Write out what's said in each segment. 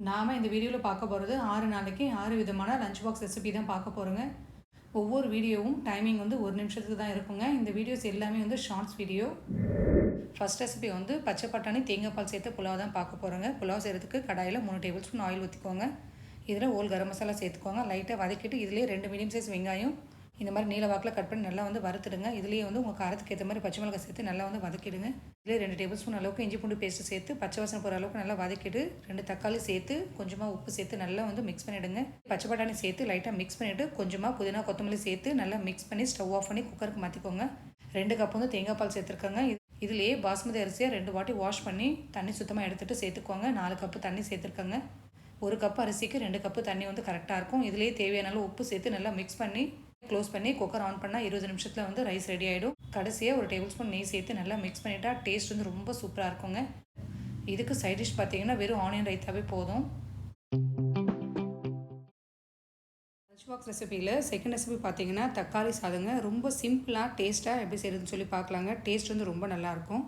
நாம் இந்த வீடியோவில் பார்க்க போகிறது 6 நாளைக்கு 6 விதமான லஞ்ச் பாக்ஸ் ரெசிபி தான் பார்க்க போகிறோங்க. ஒவ்வொரு வீடியோவும் டைமிங் வந்து 1 நிமிஷத்துக்கு தான் இருக்குங்க. இந்த வீடியோஸ் எல்லாமே வந்து ஷார்ட்ஸ் வீடியோ. ஃபஸ்ட் ரெசிபி வந்து பச்சை பட்டாணி தேங்காய் பால் சேர்த்து புலாவ் தான் பார்க்க போகிறோங்க. புலாவ் செய்கிறதுக்கு கடாயில் 3 டேபிள் ஸ்பூன் ஆயில் ஊற்றிக்கோங்க. இதில் ஓல் கரம் மசாலா சேர்த்துக்கோங்க. லைட்டாக வதக்கிட்டு இதிலே 2 மீடியம் சைஸ் வெங்காயம் இந்த மாதிரி நீல வாக்கில் கட் பண்ணி நல்லா வந்து வறுத்துடுங்க. இதுலேயே வந்து உங்கள் காரத்துக்கு ஏற்ற மாதிரி பச்சை மிளகாய் சேர்த்து நல்லா வந்து வதக்கிடுங்க. இதிலே 2 டேபிள் ஸ்பூன் அளவுக்கு இஞ்சி பூண்டு பேஸ்ட்டு சேர்த்து பச்சை வாசனை போகிற அளவுக்கு நல்லா வதக்கிட்டு 2 தக்காளி சேர்த்து கொஞ்சமாக உப்பு சேர்த்து நல்லா வந்து மிக்ஸ் பண்ணிவிடுங்க. பச்சை பட்டாணி சேர்த்து லைட்டாக மிக்ஸ் பண்ணிவிட்டு கொஞ்சமாக புதினா கொத்தமல்லி சேர்த்து நல்லா மிக்ஸ் பண்ணி ஸ்டவ் ஆஃப் பண்ணி குக்கருக்கு மாற்றிக்கோங்க. 2 கப் வந்து தேங்காய் பால் சேர்த்துருக்காங்க. இதுலேயே பாஸ்மதி அரிசியை 2 வாட்டி வாஷ் பண்ணி தண்ணி சுத்தமாக எடுத்துகிட்டு சேர்த்துக்கோங்க. 4 கப்பு தண்ணி சேர்த்துருக்காங்க. 1 கப் அரிசிக்கு 2 கப்பு தண்ணி வந்து கரெக்டாக இருக்கும். இதுலேயே தேவையான அளவு உப்பு சேர்த்து நல்லா மிக்ஸ் பண்ணி க்ளோஸ் பண்ணி குக்கர் ஆன் பண்ணால் 20 நிமிஷத்தில் வந்து ரைஸ் ரெடி ஆகிடும். கடைசியாக 1 டேபிள் ஸ்பூன் நெய் சேர்த்து நல்லா மிக்ஸ் பண்ணிட்டா டேஸ்ட் வந்து ரொம்ப சூப்பராக இருக்குங்க. இதுக்கு சைட் டிஷ் பார்த்தீங்கன்னா வெறும் ஆனியன் ரைத்தாவே போதும். லஞ்ச் பாக்ஸ் ரெசிபியில் செகண்ட் ரெசிபி பார்த்தீங்கன்னா தக்காளி சாதங்க. ரொம்ப சிம்பிளாக டேஸ்ட்டாக எப்படி செய்கிறதுன்னு சொல்லி பார்க்கலாங்க. டேஸ்ட் வந்து ரொம்ப நல்லாயிருக்கும்.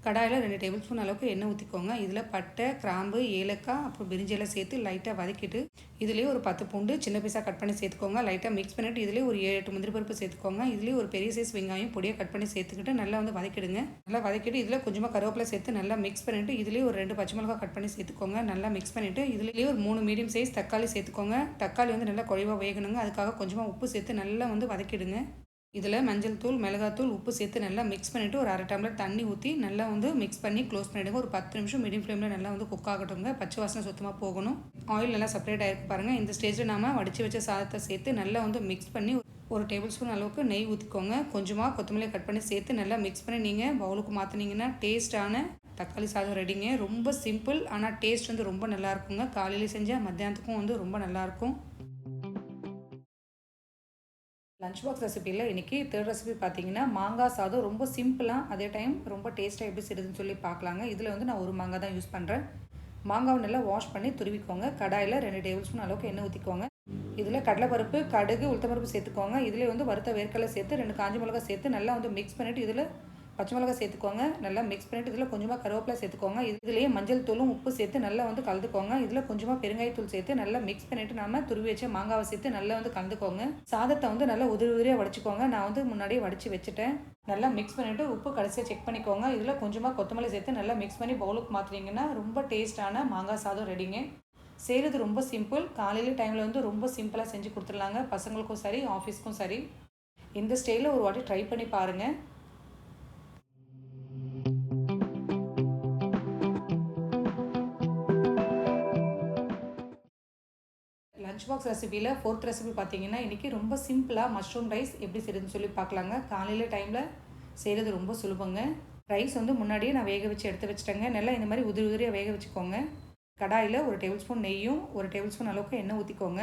கடாயில் 2 டேபிள் ஸ்பூன் அளவுக்கு எண்ணெய் ஊற்றிக்கோங்க. இதில் பட்டை, கிராம்பு, ஏலக்காய் அப்புறம் பிரிஞ்சியெல்லாம் சேர்த்து லைட்டாக வதக்கிட்டு இதுலேயே ஒரு 10 பூண்டு சின்ன பீஸாக கட் பண்ணி சேர்த்துக்கோங்க. லைட்டாக மிக்ஸ் பண்ணிவிட்டு இதுலேயே ஒரு 7-8 முந்திரி பருப்பு சேர்த்துக்கோங்க. இதுலேயே ஒரு பெரிய சைஸ் வெங்காயம் பொடியாக கட் பண்ணி சேர்த்துக்கிட்டு நல்லா வந்து வதக்கிடுங்க. நல்லா வதக்கிட்டு இதில் கொஞ்சமாக கருவேப்பிலை சேர்த்து நல்லா மிக்ஸ் பண்ணிவிட்டு இதுலேயே ஒரு 2 பச்சை மிளகாய் கட் பண்ணி சேர்த்துக்கோங்க. நல்லா மிக்ஸ் பண்ணிவிட்டு இதுலேயே ஒரு 3 மீடியம் சைஸ் தக்காளி சேர்த்துக்கோங்க. தக்காளி வந்து நல்லா குழைவாக வேகணுங்க. அதுக்காக கொஞ்சமாக உப்பு சேர்த்து நல்லா வந்து வதக்கிடுங்க. இதில் மஞ்சள் தூள், மிளகாத்தூள், உப்பு சேர்த்து நல்லா மிக்ஸ் பண்ணிவிட்டு ஒரு 1/2 டம்ளர் தண்ணி ஊற்றி நல்லா வந்து மிக்ஸ் பண்ணி க்ளோஸ் பண்ணிவிடுங்க. ஒரு 10 நிமிஷம் மீடியம் ஃப்ளேமில் நல்லா வந்து குக் ஆகட்டுங்க. பச்சை வாசனை சுத்தமாக போகணும். ஆயில் நல்லா செப்பரேட் ஆகிருக்கு பாருங்கள். இந்த ஸ்டேஜில் நாம் வடித்து வச்ச சாதத்தை சேர்த்து நல்லா வந்து மிக்ஸ் பண்ணி 1 டேபிள் ஸ்பூன் அளவுக்கு நெய் ஊற்றிக்கோங்க. கொஞ்சமாக கொத்தமல்லி கட் பண்ணி சேர்த்து நல்லா மிக்ஸ் பண்ணி நீங்கள் பவுலுக்கு மாற்றினீங்கன்னா டேஸ்ட்டான தக்காளி சாதம் ரெடிங்க. ரொம்ப சிம்பிள், ஆனால் டேஸ்ட் வந்து ரொம்ப நல்லாயிருக்குங்க. காலையில் செஞ்சால் மத்தியானத்துக்கும் வந்து ரொம்ப நல்லாயிருக்கும். லஞ்ச் பாக்ஸ் ரெசிபியில் இன்றைக்கி தேர்ட் ரெசிபி பார்த்தீங்கன்னா மாங்காய் சாதம். ரொம்ப சிம்பிளாக அதே டைம் ரொம்ப டேஸ்ட்டாக எப்படி செய்யுதுன்னு சொல்லி பார்க்கலாங்க. இதில் வந்து நான் ஒரு மாங்காய் தான் யூஸ் பண்ணுறேன். மாங்காவை நல்லா வாஷ் பண்ணி துருவிக்கோங்க. கடாயில் 2 டேபிள் ஸ்பூன் அளவுக்கு எண்ணெய் ஊற்றிக்கோங்க. இதில் கடலைப்பருப்பு, கடுகு, உளுத்தம்பருப்பு சேர்த்துக்கோங்க. இதில் வந்து வறுத்த வேர்க்கடலை சேர்த்து 2 காஞ்ச மிளகாய் சேர்த்து நல்லா வந்து மிக்ஸ் பண்ணிவிட்டு இதில் பச்சை மிளகாய் சேர்த்துக்கோங்க. நல்லா மிக்ஸ் பண்ணிவிட்டு இதில் கொஞ்சமாக கருவேப்பிலை சேர்த்துக்கோங்க. இதுலேயே மஞ்சள் தூளும் உப்பு சேர்த்து நல்லா வந்து கலந்துக்கோங்க. இதில் கொஞ்சமாக பெருங்காயத்தூள் சேர்த்து நல்லா மிக்ஸ் பண்ணிவிட்டு நம்ம துருவி வச்ச மாங்காவை சேர்த்து நல்லா வந்து கலந்துக்கோங்க. சாதத்தை வந்து நல்லா உதிரியாக வடிச்சுக்கோங்க. நான் வந்து முன்னாடியே வடித்து வச்சுட்டேன். நல்லா மிக்ஸ் பண்ணிவிட்டு உப்பு கடைசியாக செக் பண்ணிக்கோங்க. இதில் கொஞ்சமாக கொத்தமல்லி சேர்த்து நல்லா மிக்ஸ் பண்ணி பவுலுக்கு மாற்றினீங்கன்னா ரொம்ப டேஸ்ட்டான மாங்காய் சாதம் ரெடிங்க. செய்கிறது ரொம்ப சிம்பிள். காலையில் டைமில் வந்து ரொம்ப சிம்பிளாக செஞ்சு கொடுத்துடலாங்க. பசங்களுக்கும் சரி, ஆஃபீஸ்க்கும் சரி. இந்த ஸ்டைலில் ஒரு வாட்டி ட்ரை பண்ணி பாருங்கள். லஞ்ச் பாக்ஸ் ரெசிபியில் 4th ரெசிபி பார்த்தீங்கன்னா இன்றைக்கி ரொம்ப சிம்பிளாக மஷ்ரூம் ரைஸ் எப்படி செய்யுதுன்னு சொல்லி பார்க்கலாங்க. காலையில் டைமில் செய்கிறது ரொம்ப சுலபங்க. ரைஸ் வந்து முன்னாடியே நான் வேக வச்சு எடுத்து வச்சுட்டேங்க. நல்லா இந்த மாதிரி உதிரியாக வேக வச்சுக்கோங்க. கடாயில் 1 டேபிள் ஸ்பூன் நெய்யும் 1 டேபிள் ஸ்பூன் அளவுக்கு எண்ணெய் ஊற்றிக்கோங்க.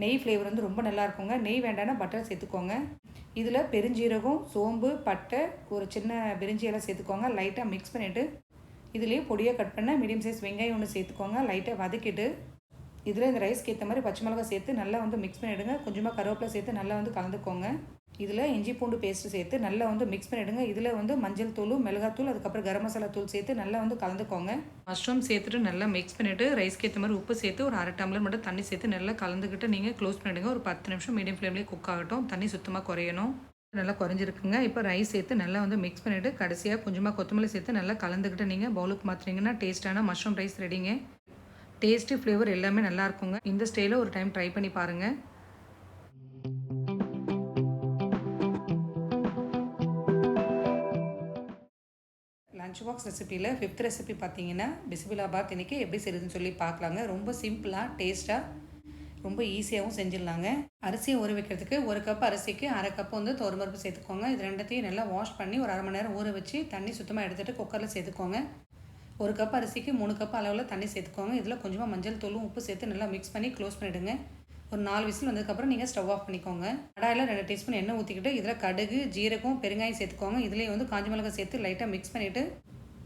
நெய் ஃப்ளேவர் வந்து ரொம்ப நல்லாயிருக்குங்க. நெய் வேண்டாம்னா பட்டர் சேர்த்துக்கோங்க. இதில் பெருஞ்சீரகம், சோம்பு, பட்டை, ஒரு சின்ன பிரிஞ்சி எல்லாம் சேர்த்துக்கோங்க. லைட்டாக மிக்ஸ் பண்ணிவிட்டு இதுலேயே பொடியாக கட் பண்ண மீடியம் சைஸ் வெங்காயம் ஒன்று சேர்த்துக்கோங்க. லைட்டாக வதக்கிட்டு இதில் இந்த ரைஸ்க்கு ஏற்ற மாதிரி பச்சை மிளகாய் சேர்த்து நல்லா வந்து மிக்ஸ் பண்ணிவிடுங்க. கொஞ்சமாக கருவேப்பிலை சேர்த்து நல்லா வந்து கலந்துக்கோங்க. இதில் இஞ்சி பூண்டு பேஸ்ட்டு சேர்த்து நல்லா வந்து மிக்ஸ் பண்ணிவிடுங்க. இதில் வந்து மஞ்சள் தூள், மிளகாத்தூள், அதுக்கப்புறம் கரம் மசாலா தூள் சேர்த்து நல்லா வந்து கலந்துக்கோங்க. மஷ்ரூம் சேர்த்துட்டு நல்லா மிக்ஸ் பண்ணிவிட்டு ரைஸ்க்கு ஏற்ற மாதிரி உப்பு சேர்த்து ஒரு 1/2 டம்ளர் மட்டும் தண்ணி சேர்த்து நல்லா கலந்துக்கிட்டு நீங்கள் க்ளோஸ் பண்ணிவிடுங்க. ஒரு 10 நிமிஷம் மீடியம் ஃப்ளேம்லேயே குக் ஆகட்டும். தண்ணி சுத்தமாக குறையணும். நல்லா குறைஞ்சிருக்குங்க. இப்போ ரைஸ் சேர்த்து நல்லா வந்து மிக்ஸ் பண்ணிவிட்டு கடைசியாக கொஞ்சமாக கொத்தமல்லி சேர்த்து நல்லா கலந்துக்கிட்டு நீங்கள் பவுலுக்கு மாற்றினீங்கன்னா டேஸ்ட்டான மஷ்ரூம் ரைஸ் ரெடிங்க. டேஸ்ட்டு, ஃப்ளேவர் எல்லாமே நல்லா இருக்குங்க. இந்த ஸ்டைலில் ஒரு டைம் ட்ரை பண்ணி பாருங்கள். லஞ்ச் பாக்ஸ் ரெசிபியில் 5th ரெசிபி பார்த்தீங்கன்னா பிஸ்மில்லாபாத் இன்றைக்கி எப்படி செய்யுதுன்னு சொல்லி பார்க்கலாங்க. ரொம்ப சிம்பிளாக டேஸ்ட்டாக ரொம்ப ஈஸியாகவும் செஞ்சிடலாங்க. அரிசியை ஊற வைக்கிறதுக்கு 1 கப் அரிசிக்கு 1/2 கப் வந்து துவரம்பருப்பு சேர்த்துக்கோங்க. இது ரெண்டத்தையும் நல்லா வாஷ் பண்ணி ஒரு 1/2 மணி நேரம் ஊற வச்சு தண்ணி சுத்தமாக எடுத்துகிட்டு குக்கரில் சேர்த்துக்கோங்க. 1 கப் அரிசிக்கு 3 கப் அளவில் தண்ணி சேர்த்துக்கோங்க. இதில் கொஞ்சமாக மஞ்சள் தூளும் உப்பு சேர்த்து நல்லா மிக்ஸ் பண்ணி க்ளோஸ் பண்ணிவிடுங்க. ஒரு 4 விசில் வந்ததுக்கப்புறம் நீங்கள் ஸ்டவ் ஆஃப் பண்ணிக்கோங்க. கடாயில் 2 டீஸ்பூன் எண்ணெய் ஊற்றிக்கிட்டு இதில் கடுகு, ஜீரகம், பெருங்காயம் சேர்த்துக்கோங்க. இதிலே வந்து காஞ்ச மிளகாய் சேர்த்து லைட்டாக மிக்ஸ் பண்ணிவிட்டு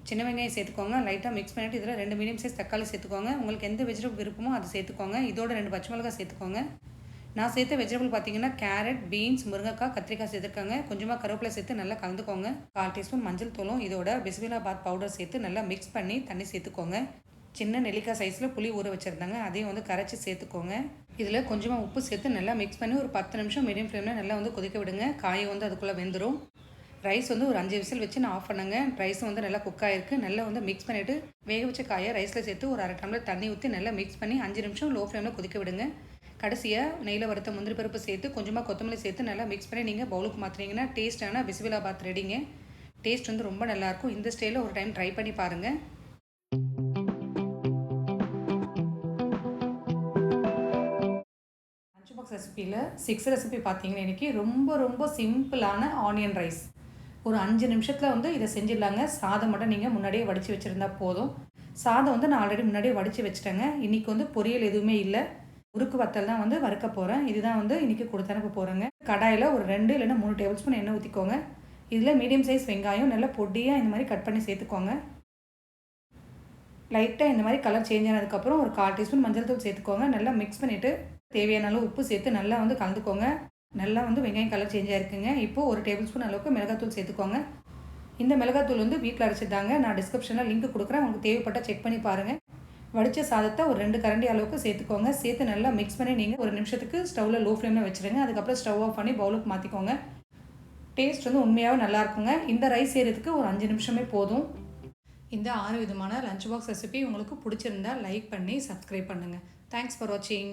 சின்ன வெங்காயம் சேர்த்துக்கோங்க. லைட்டாக மிக்ஸ் பண்ணிவிட்டு இதில் 2 மீடியம் சைஸ் தக்காளி சேர்த்துக்கோங்க. உங்களுக்கு எந்த வெஜிடபிள் விருப்பமோ அதை சேர்த்துக்கோங்க. இதோட 2 பச்சை மிளகாய் சேர்த்துக்கோங்க. நான் சேர்த்த வெஜிடபிள் பார்த்தீங்கன்னா கேரட், பீன்ஸ், முருங்கைக்காய், கத்திரிக்காய் சேர்த்துருக்காங்க. கொஞ்சமாக கருவேப்பிலை சேர்த்து நல்லா கலந்துக்கோங்க. 1/4 டீஸ்பூன் மஞ்சள் தூளும் இதோட பிஸ்மில்லாபாத் பவுடர் சேர்த்து நல்லா மிக்ஸ் பண்ணி தண்ணி சேர்த்துக்கோங்க. சின்ன நெல்லிக்காய் சைஸில் புளி ஊற வச்சுருந்தாங்க, அதையும் வந்து கரைச்சி சேர்த்துக்கோங்க. இதில் கொஞ்சமாக உப்பு சேர்த்து நல்லா மிக்ஸ் பண்ணி ஒரு 10 நிமிஷம் மீடியம் ஃப்ளேமில் நல்லா வந்து கொதிக்க விடுங்க. காயை வந்து அதுக்குள்ளே வெந்துடும். ரைஸ் வந்து ஒரு 5 விசில் வச்சு நான் ஆஃப் பண்ணேங்க. ரைஸ் வந்து நல்லா குக் ஆகிருக்கு. நல்லா வந்து மிக்ஸ் பண்ணிவிட்டு வேக வச்ச காயை ரைஸில் சேர்த்து ஒரு 1/2 டம்ளர் தண்ணி ஊற்றி நல்லா மிக்ஸ் பண்ணி 5 நிமிஷம் லோ ஃப்ளேமில் கொதிக்க விடுங்க. கடைசியாக நெய்யில் வறுத்த முந்திரி பருப்பு சேர்த்து கொஞ்சமாக கொத்தமல்லி சேர்த்து நல்லா மிக்ஸ் பண்ணி நீங்கள் பவுலுக்கு மாற்றினீங்கன்னா டேஸ்ட்டான பிஸ்மில்லாபாத் ரெடிங்க. டேஸ்ட் வந்து ரொம்ப நல்லாயிருக்கும். இந்த ஸ்டைலில் ஒரு டைம் ட்ரை பண்ணி பாருங்கள். லஞ்ச் பாக்ஸ் ரெசிப்பியில் 6 ரெசிபி பார்த்தீங்கன்னா இன்றைக்கி ரொம்ப ரொம்ப சிம்பிளான ஆனியன் ரைஸ். ஒரு 5 நிமிஷத்தில் வந்து இதை செஞ்சிடலாங்க. சாதம் மட்டும் நீங்கள் முன்னாடியே வடித்து வச்சுருந்தா போதும். சாதம் வந்து நான் ஆல்ரெடி முன்னாடியே வடித்து வச்சுட்டேங்க. இன்றைக்கி வந்து பொரியல் எதுவுமே இல்லை. முறுக்கு வத்தல் தான் வந்து வறுக்க போகிறேன். இதுதான் வந்து இன்றைக்கி கொடுத்து அனுப்ப போகிறேங்க. கடாயில் ஒரு 2 இல்லைன்னா 3 டேபிள் ஸ்பூன் எண்ணெய் ஊற்றிக்கோங்க. இதில் மீடியம் சைஸ் வெங்காயம் நல்லா பொடியாக இந்த மாதிரி கட் பண்ணி சேர்த்துக்கோங்க. லைட்டாக இந்த மாதிரி கலர் சேஞ்ச் ஆனதுக்கப்புறம் ஒரு 1/4 டீஸ்பூன் மஞ்சள் தூள் சேர்த்துக்கோங்க. நல்லா மிக்ஸ் பண்ணிவிட்டு தேவையான அளவு உப்பு சேர்த்து நல்லா வந்து கலந்துக்கோங்க. நல்லா வந்து வெங்காயம் கலர் சேஞ்ச் ஆகிருக்குங்க. இப்போது ஒரு டேபிள் ஸ்பூன் அளவுக்கு மிளகாத்தூள் சேர்த்துக்கோங்க. இந்த மிளகாத்தூள் வந்து வீட்டில் அரைச்சிட்டாங்க. நான் டிஸ்கிரிப்ஷனில் லிங்க் கொடுக்குறேன். உங்களுக்கு தேவைப்பட்டால் செக் பண்ணி பாருங்கள். வடித்த சாதத்தை ஒரு 2 கரண்டி அளவுக்கு சேர்த்துக்கோங்க. சேர்த்து நல்லா மிக்ஸ் பண்ணி நீங்கள் ஒரு நிமிஷத்துக்கு ஸ்டவ்வில் லோ ஃப்ளேமில் வச்சுருங்க. அதுக்கப்புறம் ஸ்டவ் ஆஃப் பண்ணி பவுலுக்கு மாற்றிக்கோங்க. டேஸ்ட் வந்து உண்மையாகவே நல்லாயிருக்குங்க. இந்த ரைஸ் செய்கிறதுக்கு ஒரு 5 நிமிஷமே போதும். இந்த 6 விதமான லஞ்ச் பாக்ஸ் ரெசிபி உங்களுக்கு பிடிச்சிருந்தா லைக் பண்ணி சப்ஸ்கிரைப் பண்ணுங்கள். தேங்க்ஸ் ஃபார் வாட்சிங்.